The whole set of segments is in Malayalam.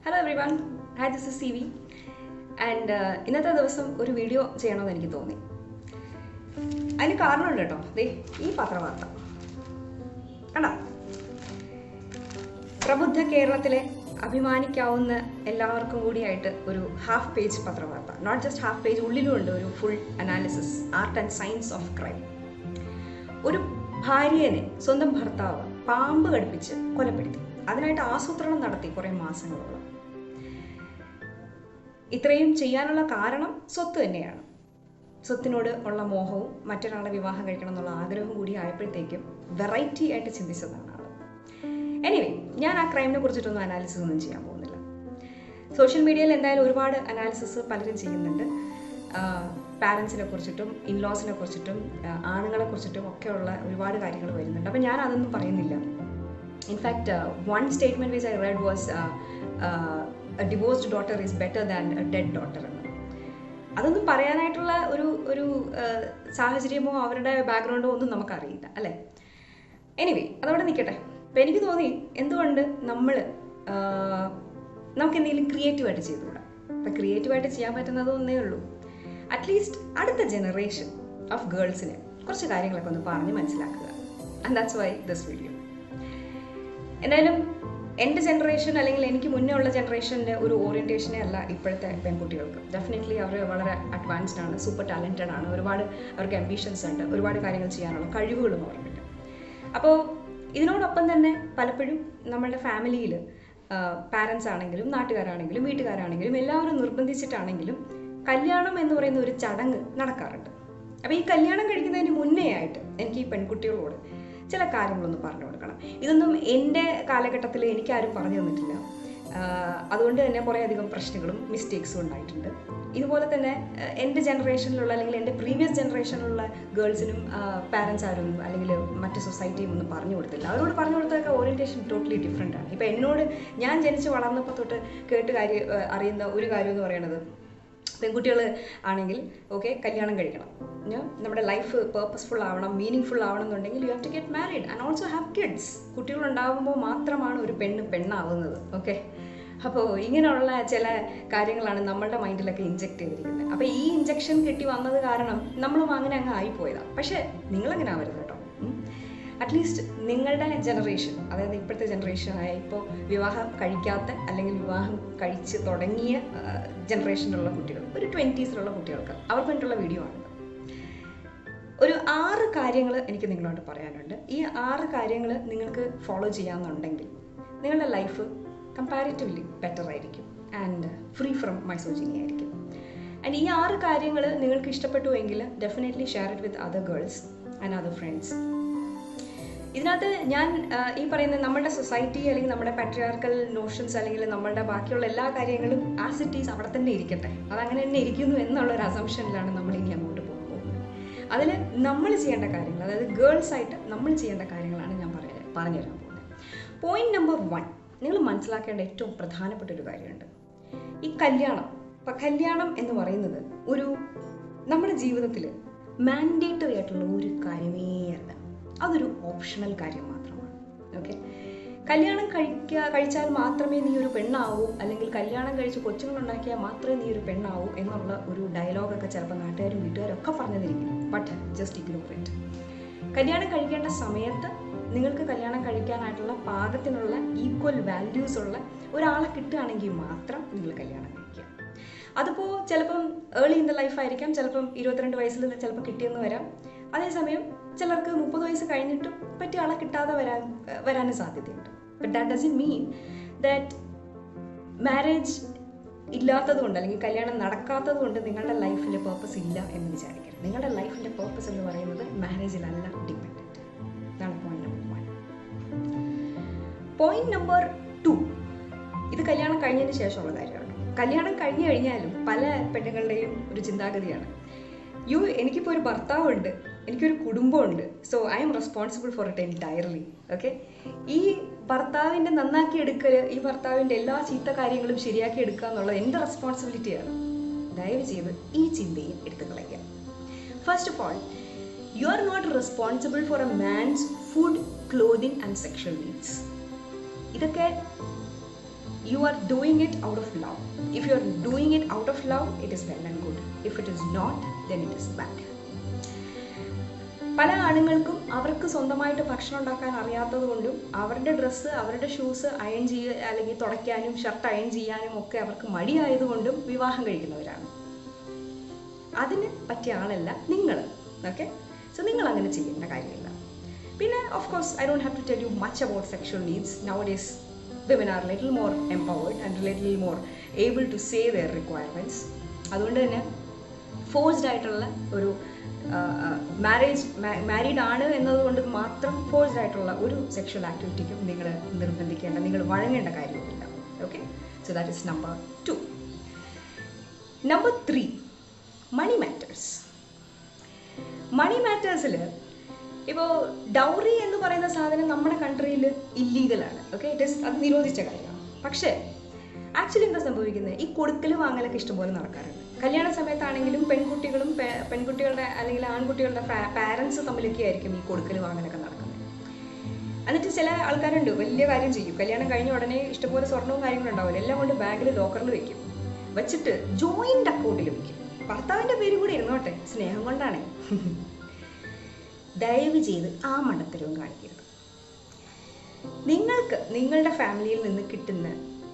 Hello everyone, hi, this is CV and ഇന്നത്തെ ദിവസം ഒരു വീഡിയോ ചെയ്യണമെന്ന് എനിക്ക് തോന്നി. അതിന് കാരണമുണ്ട് കേട്ടോ. ദേ ഈ പത്രവാർത്ത കണ്ടോ? പ്രബുദ്ധ കേരളത്തിലെ അഭിമാനിക്കാവുന്ന എല്ലാവർക്കും കൂടിയായിട്ട് ഒരു ഹാഫ് പേജ് പത്രവാർത്ത. നോട്ട് ജസ്റ്റ് ഹാഫ് പേജ്, ഉള്ളിലുമുണ്ട് ഒരു full analysis, art and science of crime. ഒരു ഭാര്യനെ സ്വന്തം ഭർത്താവ് പാമ്പ് കടിപ്പിച്ച് കൊലപ്പെടുത്തി. അതിനായിട്ട് ആസൂത്രണം നടത്തി കുറേ മാസങ്ങളോളം. ഇത്രയും ചെയ്യാനുള്ള കാരണം സ്വത്ത് തന്നെയാണ്. സ്വത്തിനോട് ഉള്ള മോഹവും മറ്റൊരാളെ വിവാഹം കഴിക്കണം എന്നുള്ള ആഗ്രഹവും കൂടി ആയപ്പോഴത്തേക്കും വെറൈറ്റി ആയിട്ട് ചിന്തിച്ചതാണ് ആൾ. എനിവേ, ഞാൻ ആ ക്രൈമിനെ കുറിച്ചിട്ടൊന്നും അനാലിസിസ് ഒന്നും ചെയ്യാൻ പോകുന്നില്ല. സോഷ്യൽ മീഡിയയിൽ എന്തായാലും ഒരുപാട് അനാലിസിസ് പലരും ചെയ്യുന്നുണ്ട്. പാരൻസിനെ കുറിച്ചിട്ടും ഇൻലോസിനെ കുറിച്ചിട്ടും ആണുങ്ങളെ കുറിച്ചിട്ടും ഒക്കെയുള്ള ഒരുപാട് കാര്യങ്ങൾ വരുന്നുണ്ട്. അപ്പം ഞാൻ അതൊന്നും പറയുന്നില്ല. In fact one statement which I read was a divorced daughter is better than a dead daughter എന്ന്. അതൊന്നും പറയാനായിട്ടുള്ള ഒരു സാഹചര്യമോ അവരുടെ ബാക്ക്ഗ്രൗണ്ടോ ഒന്നും നമുക്കറിയില്ല, അല്ലേ? എനിവേ, അതവിടെ നിൽക്കട്ടെ. അപ്പം എനിക്ക് തോന്നി, എന്തുകൊണ്ട് നമുക്ക് എന്തെങ്കിലും ക്രിയേറ്റീവായിട്ട് ചെയ്തുകൂടാ? അപ്പം ക്രിയേറ്റീവായിട്ട് ചെയ്യാൻ പറ്റുന്നത് ഒന്നേ ഉള്ളൂ. അറ്റ്ലീസ്റ്റ് അടുത്ത ജനറേഷൻ ഓഫ് ഗേൾസിന് കുറച്ച് കാര്യങ്ങളൊക്കെ ഒന്ന് പറഞ്ഞ് മനസ്സിലാക്കുക. And that's why this video. എന്തായാലും എൻ്റെ ജനറേഷൻ അല്ലെങ്കിൽ എനിക്ക് മുന്നേ ഉള്ള ജനറേഷൻ്റെ ഒരു ഓറിയൻറ്റേഷനേ അല്ല ഇപ്പോഴത്തെ പെൺകുട്ടികൾക്ക്. ഡെഫിനറ്റ്ലി അവർ വളരെ അഡ്വാൻസ്ഡ് ആണ്, സൂപ്പർ ടാലൻറ്റഡ് ആണ്, ഒരുപാട് അവർക്ക് ആംബിഷൻസ് ഉണ്ട്, ഒരുപാട് കാര്യങ്ങൾ ചെയ്യാനുള്ള കഴിവുകളും അവർക്കുണ്ട്. അപ്പോൾ ഇതിനോടൊപ്പം തന്നെ പലപ്പോഴും നമ്മളുടെ ഫാമിലിയിൽ പാരൻസ് ആണെങ്കിലും നാട്ടുകാരാണെങ്കിലും വീട്ടുകാരാണെങ്കിലും എല്ലാവരും നിർബന്ധിച്ചിട്ടാണെങ്കിലും കല്യാണം എന്ന് പറയുന്ന ഒരു ചടങ്ങ് നടക്കാറുണ്ട്. അപ്പോൾ ഈ കല്യാണം കഴിക്കുന്നതിന് മുന്നേ ആയിട്ട് എനിക്ക് ഈ പെൺകുട്ടികളോട് ചില കാര്യങ്ങളൊന്ന് പറഞ്ഞു കൊടുക്കണം. ഇതൊന്നും എൻ്റെ കാലഘട്ടത്തിൽ എനിക്കാരും പറഞ്ഞു തന്നിട്ടില്ല. അതുകൊണ്ട് തന്നെ കുറേയധികം പ്രശ്നങ്ങളും മിസ്റ്റേക്സും ഉണ്ടായിട്ടുണ്ട്. ഇതുപോലെ തന്നെ എൻ്റെ ജനറേഷനിലുള്ള അല്ലെങ്കിൽ എൻ്റെ പ്രീവിയസ് ജനറേഷനിലുള്ള ഗേൾസിനും പാരൻസ് ആരും അല്ലെങ്കിൽ മറ്റ് സൊസൈറ്റിയും ഒന്നും പറഞ്ഞു കൊടുത്തില്ല. അവരോട് പറഞ്ഞു കൊടുത്തൊക്കെ ഓറിയൻറ്റേഷൻ ടോട്ടലി ഡിഫറെൻ്റ് ആണ്. ഇപ്പോൾ എന്നോട് ഞാൻ ജനിച്ച് വളർന്നപ്പോൾ തൊട്ട് അറിയുന്ന ഒരു കാര്യം എന്ന് പറയുന്നത്, പെൺകുട്ടികൾ ആണെങ്കിൽ ഓക്കെ, കല്യാണം കഴിക്കണം, നമ്മുടെ ലൈഫ് പേർപ്പസ്ഫുൾ ആവണം, മീനിങ് ഫുൾ ആവണം എന്നുണ്ടെങ്കിൽ you have to get married and also have kids. കുട്ടികളുണ്ടാകുമ്പോൾ മാത്രമാണ് ഒരു പെണ്ണാവുന്നത്. ഓക്കെ, അപ്പോൾ ഇങ്ങനെയുള്ള ചില കാര്യങ്ങളാണ് നമ്മളുടെ മൈൻഡിലൊക്കെ ഇഞ്ചെക്ട് ചെയ്തിരിക്കുന്നത്. അപ്പോൾ ഈ ഇഞ്ചക്ഷൻ കിട്ടി വന്നത് കാരണം നമ്മളും അങ്ങനെ അങ്ങ് ആയിപ്പോയതാണ്. പക്ഷേ നിങ്ങളങ്ങനെ ആവരുത് കേട്ടോ. അറ്റ്ലീസ്റ്റ് നിങ്ങളുടെ ജനറേഷൻ, അതായത് ഇപ്പോഴത്തെ ജനറേഷനായ ഇപ്പോൾ വിവാഹം കഴിക്കാത്ത അല്ലെങ്കിൽ വിവാഹം കഴിച്ച് തുടങ്ങിയ ജനറേഷനിലുള്ള കുട്ടികൾ, ഒരു 20s കുട്ടികൾക്ക് അവർക്ക് വേണ്ടിയിട്ടുള്ള വീഡിയോ ആണ്. ഒരു 6 കാര്യങ്ങൾ എനിക്ക് നിങ്ങളോട് പറയാനുണ്ട്. ഈ 6 കാര്യങ്ങൾ നിങ്ങൾക്ക് ഫോളോ ചെയ്യാമെന്നുണ്ടെങ്കിൽ നിങ്ങളുടെ ലൈഫ് കമ്പാരിറ്റീവ്ലി ബെറ്റർ ആയിരിക്കും ആൻഡ് ഫ്രീ ഫ്രം മൈസോജിനി ആയിരിക്കും. ആൻഡ് ഈ 6 കാര്യങ്ങൾ നിങ്ങൾക്ക് ഇഷ്ടപ്പെട്ടുവെങ്കിൽ definitely share it with other girls and other friends. ഇതിനകത്ത് ഞാൻ ഈ പറയുന്ന നമ്മുടെ സൊസൈറ്റി അല്ലെങ്കിൽ നമ്മുടെ പാട്രിയാർക്കൽ നോഷൻസ് അല്ലെങ്കിൽ നമ്മളുടെ ബാക്കിയുള്ള എല്ലാ കാര്യങ്ങളും ആസ് ഇറ്റ് ഈസ് അവിടെ തന്നെ ഇരിക്കട്ടെ, അതങ്ങനെ തന്നെ ഇരിക്കുന്നു എന്നുള്ളൊരു അസംഷനിലാണ് നമ്മൾ ഇനി അങ്ങോട്ട് പോകുന്നത്. അതിൽ നമ്മൾ ചെയ്യേണ്ട കാര്യങ്ങൾ, അതായത് ഗേൾസ് ആയിട്ട് നമ്മൾ ചെയ്യേണ്ട കാര്യങ്ങളാണ് ഞാൻ പറഞ്ഞുതരാൻ പോകുന്നത്. പോയിന്റ് നമ്പർ 1, നിങ്ങൾ മനസ്സിലാക്കേണ്ട ഏറ്റവും പ്രധാനപ്പെട്ട ഒരു കാര്യമുണ്ട്. ഈ കല്യാണം എന്ന് പറയുന്നത് നമ്മുടെ ജീവിതത്തിൽ മാൻഡേറ്ററി ആയിട്ടുള്ള ഒരു കാര്യമേ അല്ല. അതൊരു ഓപ്ഷണൽ കാര്യം മാത്രമാണ്. ഓക്കെ, കല്യാണം കഴിച്ചാൽ മാത്രമേ നീ ഒരു പെണ്ണാവൂ, അല്ലെങ്കിൽ കല്യാണം കഴിച്ച് കൊച്ചുങ്ങളുണ്ടാക്കിയാൽ മാത്രമേ നീ ഒരു പെണ്ണാവൂ എന്നുള്ള ഒരു ഡയലോഗൊക്കെ ചിലപ്പോൾ നാട്ടുകാരും വീട്ടുകാരും ഒക്കെ പറഞ്ഞിരിക്കും. But just ignore it. കല്യാണം കഴിക്കേണ്ട സമയത്ത് നിങ്ങൾക്ക് കല്യാണം കഴിക്കാനായിട്ടുള്ള പാകത്തിനുള്ള ഈക്വൽ വാല്യൂസ് ഉള്ള ഒരാളെ കിട്ടുകയാണെങ്കിൽ മാത്രം നിങ്ങൾ കല്യാണം കഴിക്കുക. അതിപ്പോൾ ചിലപ്പം ഏർലി ഇൻ ദ ലൈഫ് ആയിരിക്കാം, ചിലപ്പം 22 വയസ്സിൽ ചിലപ്പോൾ കിട്ടിയെന്ന് വരാം. അതേസമയം ചിലർക്ക് 30 വയസ്സ് കഴിഞ്ഞിട്ടും പറ്റിയ ആളെ കിട്ടാതെ വരാനും സാധ്യതയുണ്ട്. But that doesn't mean that marriage ഇല്ലാത്തത് കൊണ്ട് അല്ലെങ്കിൽ കല്യാണം നടക്കാത്തത് കൊണ്ട് നിങ്ങളുടെ ലൈഫിൽ പേർപ്പസ് ഇല്ല എന്ന് വിചാരിക്കരുത്. നിങ്ങളുടെ ലൈഫിൻ്റെ പേർപ്പസ് എന്ന് പറയുന്നത് മാരേജിലല്ല ഡിപ്പെൻഡൻറ്റ്. ഇതാണ് പോയിന്റ് നമ്പർ 1. പോയിന്റ് നമ്പർ 2, ഇത് കല്യാണം കഴിഞ്ഞതിന് ശേഷമുള്ള കാര്യമാണ്. കല്യാണം കഴിഞ്ഞു കഴിഞ്ഞാലും പല പെണ്ണുങ്ങളുടെയും ഒരു ചിന്താഗതിയാണ്, എനിക്കിപ്പോൾ ഒരു ഭർത്താവുണ്ട്, എനിക്കൊരു കുടുംബമുണ്ട്, so I am responsible for it entirely. Okay, ഈ ഭർത്താവിൻ്റെ നന്നാക്കി എടുക്കൽ, ഈ ഭർത്താവിൻ്റെ എല്ലാ ചീത്ത കാര്യങ്ങളും ശരിയാക്കി എടുക്കുക എന്നുള്ളത് എൻ്റെ റെസ്പോൺസിബിലിറ്റിയാണ്. ദയവ് ചെയ്ത് ഈ ചിന്തയും എടുത്തു കളയുക. First of all, you are not responsible for a man's food, clothing and sexual needs. ഇതൊക്കെ you are doing it out of love. If you are doing it out of love, it is well and good. If it is not, then it is bad. പല ആണുങ്ങൾക്കും അവർക്ക് സ്വന്തമായിട്ട് ഭക്ഷണം ഉണ്ടാക്കാൻ അറിയാത്തത് കൊണ്ടും അവരുടെ ഡ്രസ്സ്, അവരുടെ ഷൂസ് അയൺ ചെയ്യുക അല്ലെങ്കിൽ തുടയ്ക്കാനും ഷർട്ട് അയൺ ചെയ്യാനും ഒക്കെ അവർക്ക് മടിയായതുകൊണ്ടും വിവാഹം കഴിക്കുന്നവരാണ്. അതിന് പറ്റിയ ആളല്ല നിങ്ങൾ. ഓക്കെ, സോ നിങ്ങൾ അങ്ങനെ ചെയ്യേണ്ട കാര്യമില്ല. പിന്നെ of course I don't have to tell you much about sexual needs. Nowadays women are little more empowered and little more able to say their requirements. അതുകൊണ്ട് തന്നെ ഫോഴ്സ്ഡ് ആയിട്ടുള്ള ഒരു മാരീഡ് ആണ് എന്നതുകൊണ്ട് മാത്രം ഫോഴ്സ്ഡ് ആയിട്ടുള്ള ഒരു സെക്ഷൽ ആക്ടിവിറ്റിക്കും നിങ്ങൾ നിർബന്ധിക്കേണ്ട, നിങ്ങൾ വഴങ്ങേണ്ട കാര്യമില്ല. Okay, so that is number 2. Number 3, money matters. Money മാറ്റേഴ്സിൽ ഇപ്പോൾ ഡൗറി എന്ന് പറയുന്ന സാധനം നമ്മുടെ കൺട്രിയിൽ ഇല്ലീഗലാണ്. ഓക്കെ, അത് നിരോധിച്ച കാര്യമാണ്. പക്ഷേ ആക്ച്വലി എന്താ സംഭവിക്കുന്നത്, ഈ കൊടുക്കൽ വാങ്ങലൊക്കെ ഇഷ്ടംപോലെ നടക്കാറുണ്ട്. കല്യാണ സമയത്താണെങ്കിലും പെൺകുട്ടികളുടെ അല്ലെങ്കിൽ ആൺകുട്ടികളുടെ പാരൻസ് തമ്മിലൊക്കെ ആയിരിക്കും ഈ കൊടുക്കൽ വാങ്ങലൊക്കെ നടക്കുന്നത്. എന്നിട്ട് ചില ആൾക്കാരുണ്ട് വലിയ കാര്യം ചെയ്യും. കല്യാണം കഴിഞ്ഞ ഉടനെ ഇഷ്ടംപോലെ സ്വർണ്ണവും കാര്യങ്ങളും ഉണ്ടാവില്ല, എല്ലാം കൊണ്ട് ബാഗിൽ ലോക്കറിൽ വെക്കും, വെച്ചിട്ട് ജോയിന്റ് അക്കൗണ്ടിൽ വെക്കും. ഭർത്താവിൻ്റെ പേര് കൂടി ഇരുന്നോട്ടെ, സ്നേഹം കൊണ്ടാണേ. ദയവ് ചെയ്ത് ആ മണ്ടത്തരവും കാണിക്കരുത്. നിങ്ങൾക്ക് നിങ്ങളുടെ ഫാമിലിയിൽ നിന്ന് കിട്ടുന്ന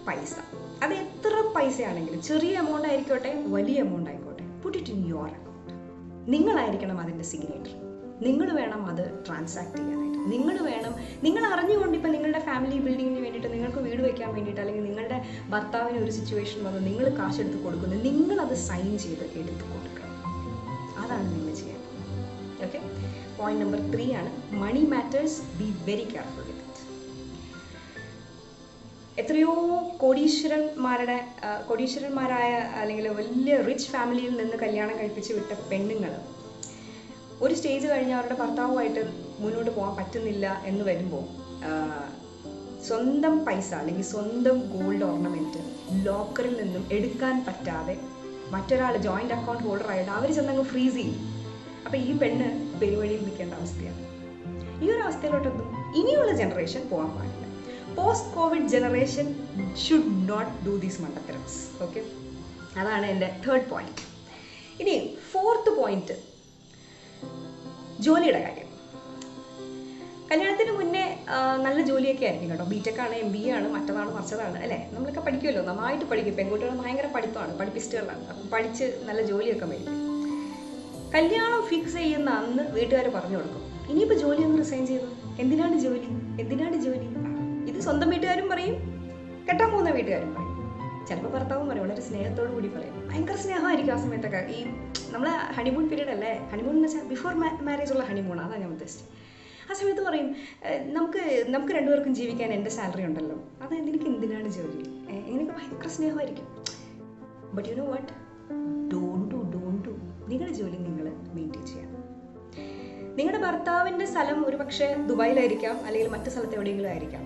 പൈസ, അത് എത്ര പൈസയാണെങ്കിലും, ചെറിയ എമൗണ്ട് ആയിക്കോട്ടെ വലിയ എമൗണ്ട് ആയിക്കോട്ടെ, put it in your account. നിങ്ങളായിരിക്കണം അതിൻ്റെ സിഗ്നേറ്റർ. നിങ്ങൾ വേണം അത് ട്രാൻസാക്ട് ചെയ്യാനായിട്ട്. നിങ്ങൾ അറിഞ്ഞുകൊണ്ട് ഇപ്പം നിങ്ങളുടെ ഫാമിലി ബിൽഡിങ്ങിന് വേണ്ടിയിട്ട്, നിങ്ങൾക്ക് വീട് വയ്ക്കാൻ വേണ്ടിയിട്ട്, അല്ലെങ്കിൽ നിങ്ങളുടെ ഭർത്താവിന് ഒരു സിറ്റുവേഷൻ വന്ന് നിങ്ങൾ കാശെടുത്ത് കൊടുക്കുന്നത്, നിങ്ങളത് സൈൻ ചെയ്ത് എടുത്ത് കൊടുക്കണം. അതാണ് നിങ്ങൾ ചെയ്യേണ്ടത്. ഓക്കെ, പോയിന്റ് നമ്പർ 3 ആണ് money matters. Be very careful with it. എത്രയോ കോടീശ്വരന്മാരായ അല്ലെങ്കിൽ വലിയ റിച്ച് ഫാമിലിയിൽ നിന്ന് കല്യാണം കഴിപ്പിച്ച് വിട്ട പെണ്ണുങ്ങൾ ഒരു സ്റ്റേജ് കഴിഞ്ഞ് അവരുടെ ഭർത്താവുമായിട്ട് മുന്നോട്ട് പോകാൻ പറ്റുന്നില്ല എന്ന് വരുമ്പോൾ സ്വന്തം പൈസ അല്ലെങ്കിൽ സ്വന്തം ഗോൾഡ് ഓർണമെൻറ്റ് ലോക്കറിൽ നിന്നും എടുക്കാൻ പറ്റാതെ മറ്റൊരാൾ ജോയിൻ്റ് അക്കൗണ്ട് ഹോൾഡർ ആയിട്ട് അവർ ചെന്നങ്ങ് ഫ്രീസ് ചെയ്യും. അപ്പോൾ ഈ പെണ്ണ് പെരുവഴിയിൽ നിൽക്കേണ്ട അവസ്ഥയാണ്. ഈ ഒരു അവസ്ഥയിലോട്ടൊന്നും ഇനിയുള്ള ജനറേഷൻ പോകാൻ പാടില്ല. Post covid generation should not do these മണ്ടത്തരംസ്. ഓക്കെ, അതാണ് എൻ്റെ 3rd പോയിന്റ്. ഇനി 4th പോയിന്റ്, ജോലിയുടെ കാര്യം. കല്യാണത്തിന് മുന്നേ നല്ല ജോലിയൊക്കെ ആയിരിക്കും കേട്ടോ. ബിടെക് ആണ്, MBA ആണ്, മറ്റതാണ് മറിച്ചതാണ് അല്ലേ, നമ്മളൊക്കെ പഠിക്കുമല്ലോ, നന്നായിട്ട് പഠിക്കും. പെൺകുട്ടികൾ ഭയങ്കര പഠിത്തമാണ്, പഠിപ്പിസ്റ്റുകളാണ്. അപ്പം പഠിച്ച് നല്ല ജോലിയൊക്കെ മേടിക്കും. കല്യാണം ഫിക്സ് ചെയ്യുന്ന അന്ന് വീട്ടുകാർ പറഞ്ഞു കൊടുക്കും, ഇനിയിപ്പോൾ ജോലി ഒന്ന് റിസൈൻ ചെയ്തു, എന്തിനാണ് ജോലി. ഇത് സ്വന്തം വീട്ടുകാരും പറയും, കെട്ടാൻ പോകുന്ന വീട്ടുകാരും പറയും. ചിലപ്പോൾ ഭർത്താവും പറയും, വളരെ സ്നേഹത്തോടു കൂടി പറയും. ഭയങ്കര സ്നേഹമായിരിക്കും ആ സമയത്തൊക്കെ. ഈ നമ്മളെ ഹണിമൂൺ പീരീഡ് അല്ലേ, ഹണിമൂൺ എന്ന് വെച്ചാൽ ബിഫോർ മാരേജ് ഉള്ള ഹണിമൂൺ, അതാണ് ഞാൻ ഉദ്ദേശിച്ചത്. ആ സമയത്ത് പറയും, നമുക്ക് രണ്ടുപേർക്കും ജീവിക്കാൻ എൻ്റെ സാലറി ഉണ്ടല്ലോ, അത് എനിക്ക് എന്തിനാണ് ജോലി. ഇങ്ങനെയൊക്കെ ഭയങ്കര സ്നേഹമായിരിക്കും. But you know what, don't do. നിങ്ങളുടെ ജോലി നിങ്ങൾ മെയിൻറ്റെയിൻ ചെയ്യണം. നിങ്ങളുടെ ഭർത്താവിൻ്റെ സ്ഥലം ഒരു പക്ഷേ ദുബായിലായിരിക്കാം, അല്ലെങ്കിൽ മറ്റു സ്ഥലത്ത് എവിടെയെങ്കിലും ആയിരിക്കാം.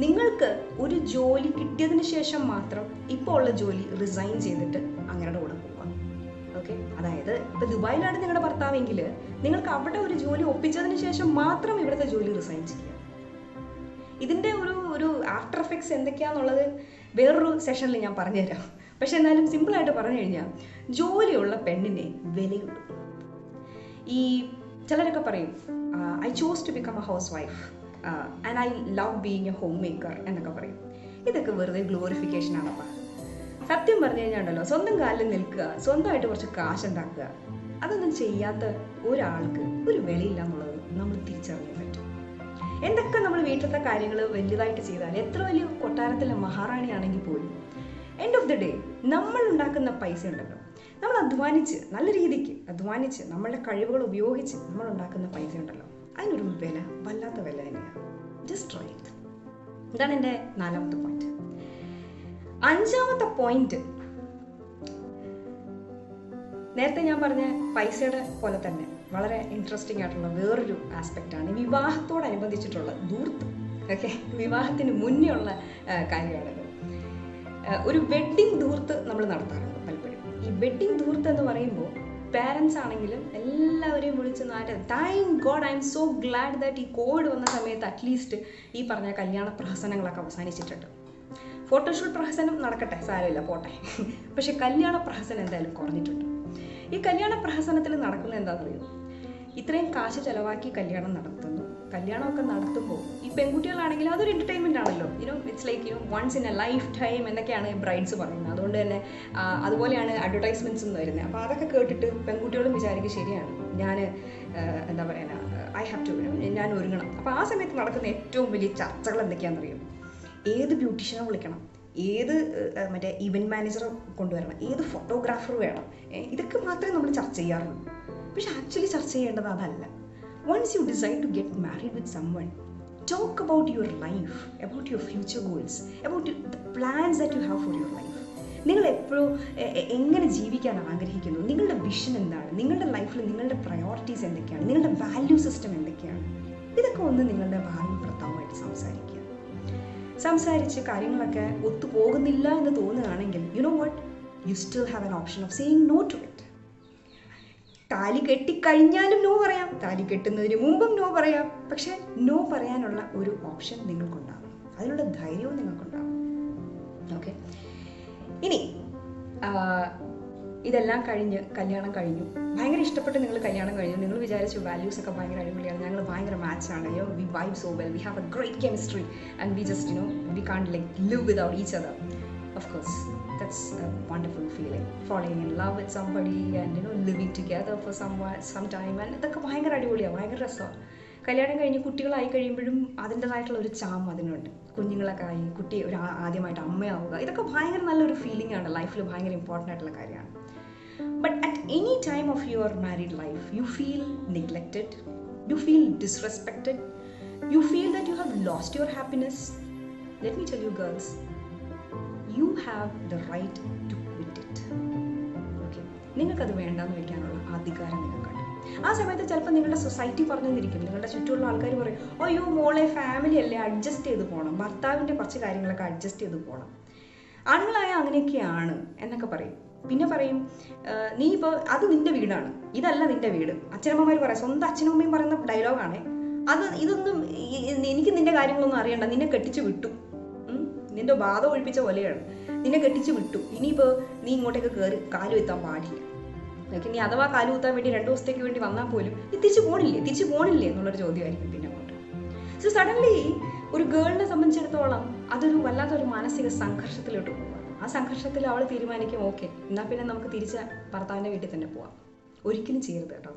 നിങ്ങൾക്ക് ഒരു ജോലി കിട്ടിയതിന് ശേഷം മാത്രം ഇപ്പോൾ ഉള്ള ജോലി റിസൈൻ ചെയ്തിട്ട് അങ്ങയുടെ കൂടെ പോകാം. ഓക്കെ, അതായത് ഇപ്പോൾ ദുബായിലാണ് നിങ്ങളുടെ ഭർത്താവെങ്കിൽ നിങ്ങൾക്ക് അവിടെ ഒരു ജോലി ഒപ്പിച്ചതിന് ശേഷം മാത്രം ഇവിടുത്തെ ജോലി റിസൈൻ ചെയ്യാം. ഇതിൻ്റെ ഒരു ആഫ്റ്റർ എഫക്ട്സ് എന്തൊക്കെയാണെന്നുള്ളത് വേറൊരു സെഷനിൽ ഞാൻ പറഞ്ഞുതരാം. പക്ഷെ എന്നാലും സിമ്പിളായിട്ട് പറഞ്ഞു കഴിഞ്ഞാൽ ജോലിയുള്ള പെണ്ണിനെ വിലയുള്ളൂ. ഈ ചിലരൊക്കെ പറയും, I chose to become a housewife and I love being a homemaker എന്നൊക്കെ പറയും. ഇതൊക്കെ വെറുതെ ഗ്ലോറിഫിക്കേഷൻ ആണപ്പാ. സത്യം പറഞ്ഞു കഴിഞ്ഞാൽ ഉണ്ടല്ലോ, സ്വന്തം കാലിൽ നിൽക്കുക, സ്വന്തമായിട്ട് കുറച്ച് കാശുണ്ടാക്കുക, അതൊന്നും ചെയ്യാത്ത ഒരാൾക്ക് ഒരു വിലയില്ല എന്നുള്ളത് നമ്മൾ തിരിച്ചറിയാൻ പറ്റും. എന്തൊക്കെ നമ്മൾ വീട്ടിലത്തെ കാര്യങ്ങൾ വലുതായിട്ട് ചെയ്താൽ, എത്ര വലിയ കൊട്ടാരത്തിലെ മഹാറാണിയാണെങ്കിൽ പോലും എൻഡ് ഓഫ് ദി ഡേ നമ്മൾ ഉണ്ടാക്കുന്ന പൈസ ഉണ്ടല്ലോ, നമ്മൾ അധ്വാനിച്ച് നല്ല രീതിക്ക് അധ്വാനിച്ച് നമ്മളുടെ കഴിവുകൾ ഉപയോഗിച്ച് നമ്മൾ ഉണ്ടാക്കുന്ന പൈസ ഉണ്ടല്ലോ, അതിനൊരു വില, വല്ലാത്ത വില തന്നെയാണ്. Just try it. ഇതാണ് എൻ്റെ 4ാമത്തെ പോയിന്റ്. 5ാമത്തെ പോയിന്റ്, നേരത്തെ ഞാൻ പറഞ്ഞ പൈസയുടെ പോലെ തന്നെ വളരെ ഇൻട്രസ്റ്റിംഗ് ആയിട്ടുള്ള വേറൊരു ആസ്പെക്റ്റാണ് വിവാഹത്തോടനുബന്ധിച്ചിട്ടുള്ള ധൂർത്ത്. ഓക്കെ, വിവാഹത്തിന് മുന്നേ ഉള്ള കാര്യമാണല്ലോ. ഒരു വെഡ്ഡിങ് ധൂർത്ത് നമ്മൾ നടത്താറുണ്ട് പലപ്പോഴും. ഈ വെഡ്ഡിങ് ധൂർത്ത് എന്ന് പറയുമ്പോൾ പാരൻസ് ആണെങ്കിലും എല്ലാവരെയും വിളിച്ച് thank God, I M so GLAAD that ഈ കോവിഡ് വന്ന സമയത്ത് അറ്റ്ലീസ്റ്റ് ഈ പറഞ്ഞ കല്യാണ പ്രഹസനങ്ങളൊക്കെ അവസാനിച്ചിട്ടുണ്ട്. ഫോട്ടോഷൂട്ട് പ്രഹസനം നടക്കട്ടെ, സാരമില്ല, പോട്ടെ. പക്ഷെ കല്യാണ പ്രഹസനം എന്തായാലും കുറഞ്ഞിട്ടുണ്ട്. ഈ കല്യാണ പ്രഹസനത്തിൽ നടക്കുന്നത് എന്താണെന്നറിയോ? ഇത്രയും കാശ് ചിലവാക്കി കല്യാണം നടത്തുന്നു. കല്യാണമൊക്കെ നടത്തുമ്പോൾ ഈ പെൺകുട്ടികളാണെങ്കിൽ അതൊരു എൻ്റർടൈൻമെൻ്റ് ആണല്ലോ. It's like once in a lifetime എന്നൊക്കെയാണ് ബ്രൈഡ്സ് പറയുന്നത്. അതുകൊണ്ട് തന്നെ അതുപോലെയാണ് അഡ്വർടൈസ്മെൻറ്റ്സും വരുന്നത്. അപ്പോൾ അതൊക്കെ കേട്ടിട്ട് പെൺകുട്ടികളും വിചാരിക്കും ശരിയാണ്, ഞാൻ എന്താ പറയുക, ഐ ഹാവ് ടു, ഞാൻ ഒരുങ്ങണം. അപ്പോൾ ആ സമയത്ത് നടക്കുന്ന ഏറ്റവും വലിയ ചർച്ചകൾ എന്തൊക്കെയാണെന്നറിയും? ഏത് ബ്യൂട്ടീഷ്യനെ വിളിക്കണം, ഏത് മറ്റേ ഇവൻറ്റ് മാനേജറെ കൊണ്ടുവരണം, ഏത് ഫോട്ടോഗ്രാഫർ വേണം, ഇതൊക്കെ മാത്രമേ നമ്മൾ ചർച്ച ചെയ്യാറുള്ളൂ. പക്ഷെ ആക്ച്വലി ചർച്ച ചെയ്യേണ്ടത് അതല്ല. Once you decide to get married with someone, talk about your life, about your future goals, about the plans that you have for your life. നിങ്ങൾ എപ്പോഴും എങ്ങനെ ജീവിക്കാൻ ആഗ്രഹിക്കുന്നു, നിങ്ങളുടെ വിഷൻ എന്താണ്, നിങ്ങളുടെ ലൈഫിൽ നിങ്ങളുടെ പ്രയോറിറ്റീസ് എന്തൊക്കെയാണ്, നിങ്ങളുടെ വാല്യൂ സിസ്റ്റം എന്തൊക്കെയാണ്, ഇതൊക്കെ ഒന്ന് നിങ്ങളുടെ ഭാവി ഭർത്താവുമായിട്ട് സംസാരിച്ച് കാര്യങ്ങളൊക്കെ ഒത്തുപോകുന്നില്ല എന്ന് തോന്നുകയാണെങ്കിൽ, you know what, you still have an option of saying no to it. താലി കെട്ടിക്കഴിഞ്ഞാലും നോ പറയാം, താലി കെട്ടുന്നതിന് മുമ്പും നോ പറയാം. പക്ഷെ നോ പറയാനുള്ള ഒരു ഓപ്ഷൻ നിങ്ങൾക്കുണ്ടാകും, അതിനുള്ള ധൈര്യവും നിങ്ങൾക്കുണ്ടാകും. ഓക്കെ, ഇനി ഇതെല്ലാം കഴിഞ്ഞ് കല്യാണം കഴിഞ്ഞു, ഭയങ്കര ഇഷ്ടപ്പെട്ട് നിങ്ങൾ കല്യാണം കഴിഞ്ഞു, നിങ്ങൾ വിചാരിച്ചു വാല്യൂസ് ഒക്കെ ഭയങ്കര അടിപൊളിയാണ്, ഞങ്ങൾ ഭയങ്കര മാച്ചാണ്, we vibe so well, we have a great chemistry and we just we can't like live without each other. Of course, that's a wonderful feeling, falling in love with somebody and living together for some time, and ഇതൊക്കെ ഭയങ്കര അടിപൊളിയാണ്, ഭയങ്കര രസമാണ്. കല്യാണം കഴിഞ്ഞ് കുട്ടികളായി കഴിയുമ്പോഴും അതിൻ്റെതായിട്ടുള്ള ഒരു ചാം അതിനുണ്ട്. കുഞ്ഞുങ്ങളൊക്കെ ആയി കുട്ടി ഒരു ആദ്യമായിട്ട് അമ്മയാവുക, ഇതൊക്കെ ഭയങ്കര നല്ലൊരു ഫീലിംഗ് ആണ്, ലൈഫിൽ ഭയങ്കര ഇമ്പോർട്ടൻ്റ് ആയിട്ടുള്ള കാര്യമാണ്. But at any time of your married life you feel neglected, you feel disrespected, you feel that you have lost your happiness. Let me tell you girls, you have the right to quit it. Okay, നിങ്ങൾക്കത് വേണ്ടാന്ന് വെക്കാനുള്ള അധികാരം നിങ്ങൾക്കുണ്ട്. ആ സമയത്ത് ചിലപ്പോൾ നിങ്ങളുടെ സൊസൈറ്റി പറഞ്ഞിരിക്കും, നിങ്ങളുടെ ചുറ്റുമുള്ള ആൾക്കാർ പറയും, അയ്യോ മോളെ, ഫാമിലി അല്ലേ, അഡ്ജസ്റ്റ് ചെയ്ത് പോകണം, ഭർത്താവിൻ്റെ കുറച്ച് കാര്യങ്ങളൊക്കെ അഡ്ജസ്റ്റ് ചെയ്ത് പോകണം, ആണുങ്ങളായ അങ്ങനെയൊക്കെയാണ് എന്നൊക്കെ പറയും. പിന്നെ പറയും, നീ ഇപ്പോൾ അത് നിൻ്റെ വീടാണ്, ഇതല്ല നിൻ്റെ വീട്. അച്ഛനമ്മമാർ പറയാം, സ്വന്തം അച്ഛനും അമ്മയും പറയുന്ന ഡയലോഗാണ് ഇതൊന്നും എനിക്ക് നിൻ്റെ കാര്യങ്ങളൊന്നും അറിയണ്ട, നിന്നെ കെട്ടിച്ച് വിട്ടു, നിന്റെ ബാധ ഒഴിപ്പിച്ച പോലെയാണ്, നിന്നെ കെട്ടിച്ച് വിട്ടു, ഇനിയിപ്പോൾ നീ ഇങ്ങോട്ടേക്ക് കയറി കാലു എത്താൻ പാടില്ല. ഓക്കെ, നീ അഥവാ കാലു കുത്താൻ വേണ്ടി 2 ദിവസത്തേക്ക് വേണ്ടി വന്നാൽ പോലും നീ തിരിച്ചു പോണില്ലേ എന്നുള്ളൊരു ചോദ്യമായിരിക്കും പിന്നെ അങ്ങോട്ട്. സോ സഡൻലി ഒരു ഗേളിനെ സംബന്ധിച്ചിടത്തോളം അതൊരു വല്ലാത്തൊരു മാനസിക സംഘർഷത്തിലോട്ട് പോകാം. ആ സംഘർഷത്തിൽ അവൾ തീരുമാനിക്കും, ഓക്കെ എന്നാൽ പിന്നെ നമുക്ക് തിരിച്ച് ഭർത്താവിൻ്റെ വീട്ടിൽ തന്നെ പോവാം. ഒരിക്കലും ചെയ്യരുത് കേട്ടോ.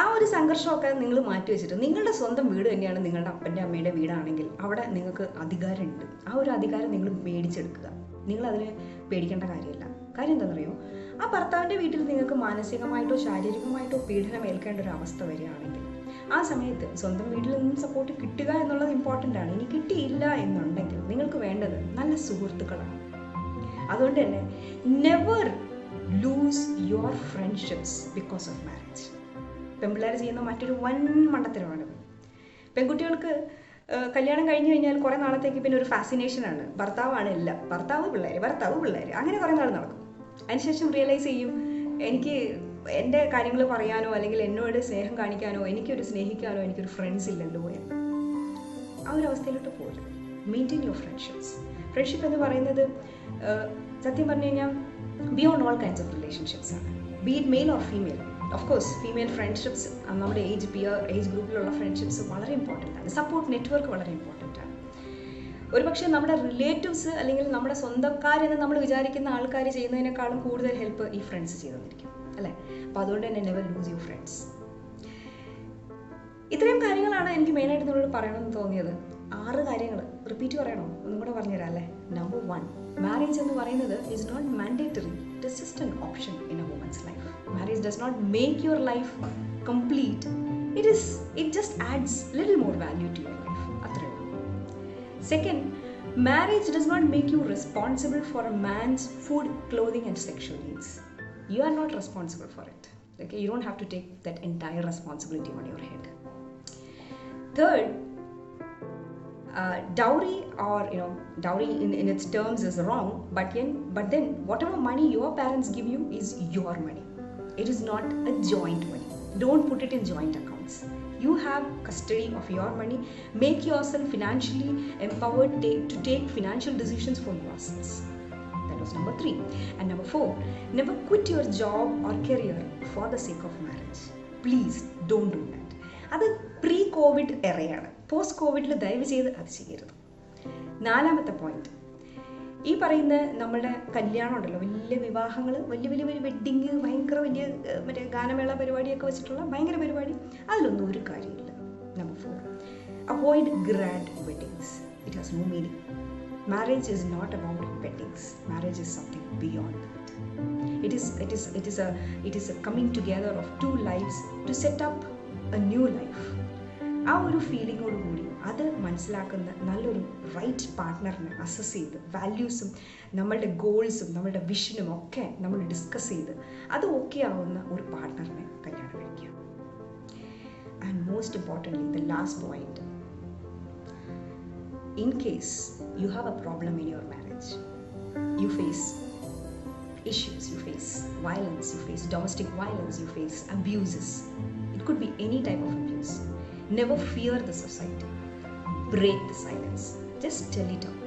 ആ ഒരു സംഘർഷമൊക്കെ നിങ്ങൾ മാറ്റി വെച്ചിട്ട് നിങ്ങളുടെ സ്വന്തം വീട് തന്നെയാണ് നിങ്ങളുടെ അപ്പൻ്റെ അമ്മയുടെ വീടാണെങ്കിൽ അവിടെ നിങ്ങൾക്ക് അധികാരമുണ്ട്. ആ ഒരു അധികാരം നിങ്ങൾ മേടിച്ചെടുക്കുക. നിങ്ങളതിനെ പേടിക്കേണ്ട കാര്യമില്ല. കാര്യം എന്താണെന്നറിയോ, ആ ഭർത്താവിൻ്റെ വീട്ടിൽ നിങ്ങൾക്ക് മാനസികമായിട്ടോ ശാരീരികമായിട്ടോ പീഡനം ഏൽക്കേണ്ട ഒരു അവസ്ഥ വരികയാണെങ്കിൽ ആ സമയത്ത് സ്വന്തം വീട്ടിൽ നിന്നും സപ്പോർട്ട് കിട്ടുക എന്നുള്ളത് ഇമ്പോർട്ടൻ്റ് ആണ്. ഇനി കിട്ടിയില്ല എന്നുണ്ടെങ്കിൽ നിങ്ങൾക്ക് വേണ്ടത് നല്ല സുഹൃത്തുക്കളാണ്. അതുകൊണ്ട് തന്നെ never lose your friendships because of marriage. പെൺപിള്ളേർ ചെയ്യുന്ന മറ്റൊരു വൻ മണ്ടത്തരമാണിത്. പെൺകുട്ടികൾക്ക് കല്യാണം കഴിഞ്ഞു കഴിഞ്ഞാൽ കുറേ നാളത്തേക്ക് പിന്നെ ഒരു ഫാസിനേഷനാണ്, ഭർത്താവാണ് എല്ലാം, ഭർത്താവ് പിള്ളേർ അങ്ങനെ കുറേ നാൾ നടക്കും. അതിനുശേഷം റിയലൈസ് ചെയ്യും, എനിക്ക് എൻ്റെ കാര്യങ്ങൾ പറയാനോ അല്ലെങ്കിൽ എന്നോട് സ്നേഹം കാണിക്കാനോ എനിക്കൊരു സ്നേഹിക്കാനോ എനിക്കൊരു ഫ്രണ്ട്സ് ഇല്ലല്ലോ എന്ന്. ആ ഒരു അവസ്ഥയിലോട്ട് പോലും മെയിൻറ്റെയിൻ യുവർ ഫ്രണ്ട്ഷിപ്സ്. ഫ്രണ്ട്ഷിപ്പ് എന്ന് പറയുന്നത് സത്യം പറഞ്ഞു കഴിഞ്ഞാൽ beyond all kinds of relationships ആണ്, be it male or female. Of course female friendships, നമ്മുടെ ഏജ് ഗ്രൂപ്പിലുള്ള ഫ്രണ്ട്ഷിപ്സ് വളരെ ഇമ്പോർട്ടൻ്റ് ആണ്. സപ്പോർട്ട് നെറ്റ്വർക്ക് വളരെ ഇമ്പോർട്ടൻ്റ് ആണ്. ഒരുപക്ഷെ നമ്മുടെ റിലേറ്റീവ്സ് അല്ലെങ്കിൽ നമ്മുടെ സ്വന്തക്കാരെന്ന് നമ്മൾ വിചാരിക്കുന്ന ആൾക്കാർ ചെയ്യുന്നതിനേക്കാളും കൂടുതൽ ഹെൽപ്പ് ഈ ഫ്രണ്ട്സ് ചെയ്തെന്നിരിക്കും അല്ലേ. അപ്പോൾ അതുകൊണ്ട് തന്നെ നെവർ ലൂസ് യുവർ ഫ്രണ്ട്സ്. ഇത്രയും കാര്യങ്ങളാണ് എനിക്ക് മെയിനായിട്ട് നിങ്ങളോട് പറയണമെന്ന് തോന്നിയത്. 6 കാര്യങ്ങൾ റിപ്പീറ്റ് പറയണോ? ഒന്നും കൂടെ പറഞ്ഞുതരാം അല്ലേ. നമ്പർ 1, മാരേജ് എന്ന് പറയുന്നത് is not mandatory, it is just an option in a woman's life. Marriage does not make your life complete. It just adds little more value to your life. Second, marriage does not make you responsible for a man's food, clothing and sexual needs. You are not responsible for it. Okay, you don't have to take that entire responsibility on your head. Third, dowry or dowry in its terms is wrong, but then whatever money your parents give you is your money. It is not a joint money. Don't put it in joint accounts. You have custody of your money. Make yourself financially empowered to take financial decisions for yourselves. That was number 3. And number 4, never quit your job or career for the sake of marriage. Please don't do that. അത് പ്രീ കോവിഡ് എറയാണ്. പോസ്റ്റ് കോവിഡിൽ ദയവ് ചെയ്ത് അത് ചെയ്യരുത്. 4ാമത്തെ പോയിന്റ്, ഈ പറയുന്ന നമ്മുടെ കല്യാണം ഉണ്ടല്ലോ, വലിയ വിവാഹങ്ങൾ, വലിയ വലിയ വലിയ വെഡ്ഡിങ്, ഭയങ്കര വലിയ മറ്റേ ഗാനമേള പരിപാടിയൊക്കെ വെച്ചിട്ടുള്ള ഭയങ്കര പരിപാടി, അതിലൊന്നും ഒരു കാര്യമില്ല. Number 4, avoid grand weddings. It has no meaning. Marriage is not about weddings. Marriage is something beyond that. It is a coming together of 2 lives to set up a new life. ആ ഒരു ഫീലിങ്ങോട് കൂടി അത് മനസ്സിലാക്കുന്ന നല്ലൊരു റൈറ്റ് പാർട്ട്ണറിനെ അസസ് ചെയ്ത് വാല്യൂസും നമ്മളുടെ ഗോൾസും നമ്മളുടെ വിഷനും ഒക്കെ നമ്മൾ ഡിസ്കസ് ചെയ്ത് അത് ഓക്കെ ആവുന്ന ഒരു പാർട്ട്ണറിനെ കല്യാണം കഴിക്കുക. And most importantly the last point, in case you have a problem in your marriage, you face issues, you face violence, you face domestic violence, you face abuses. It could be any type of abuse. Never fear the society. Break the silence. Just tell it out.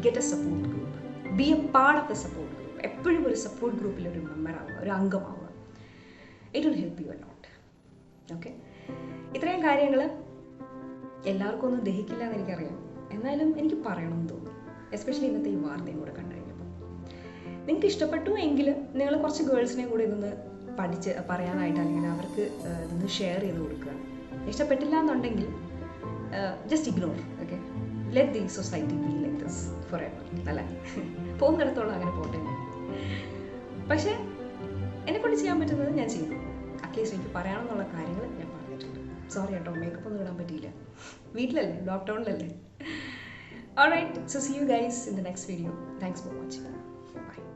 Get a support group. Be a part of the support group. എപ്പോഴും ഒരു സപ്പോർട്ട് ഗ്രൂപ്പിൽ ഒരു മെമ്പർ ആവുക, ഒരു അംഗമാവുക. It will help you a lot. Okay? ഇത്രയും കാര്യങ്ങൾ എല്ലാവർക്കും ഒന്നും ദഹിക്കില്ല എന്ന് എനിക്കറിയാം. എന്നാലും എനിക്ക് പറയണമെന്ന് തോന്നി, എസ്പെഷ്യലി ഇന്നത്തെ ഈ വാർത്തയും കൂടെ കണ്ടു കഴിഞ്ഞപ്പോൾ. നിങ്ങൾക്ക് ഇഷ്ടപ്പെട്ടു എങ്കിൽ നിങ്ങൾ കുറച്ച് ഗേൾസിനെ കൂടെ ഇതൊന്ന് പഠിച്ച് പറയാനായിട്ട്, അല്ലെങ്കിൽ അവർക്ക് ഇതൊന്ന് ഷെയർ ചെയ്ത് കൊടുക്കുക. ഇഷ്ടപ്പെട്ടില്ല എന്നുണ്ടെങ്കിൽ just ignore. Okay, let the society be like this for ever. അല്ല, പോകുന്നിടത്തോളം അങ്ങനെ പോട്ടെ. പക്ഷേ എന്നെക്കൊണ്ട് ചെയ്യാൻ പറ്റുന്നത് ഞാൻ ചെയ്തു. അറ്റ്ലീസ്റ്റ് എനിക്ക് പറയാമെന്നുള്ള കാര്യങ്ങൾ ഞാൻ പറഞ്ഞിട്ടുണ്ട്. സോറി കേട്ടോ, മേക്കപ്പ് ഒന്നും ഇടാൻ പറ്റിയില്ല. വീട്ടിലല്ലേ, ലോക്ക്ഡൗണിലല്ലേ. Alright, so see you guys in the next video. Thanks for watching. Bye.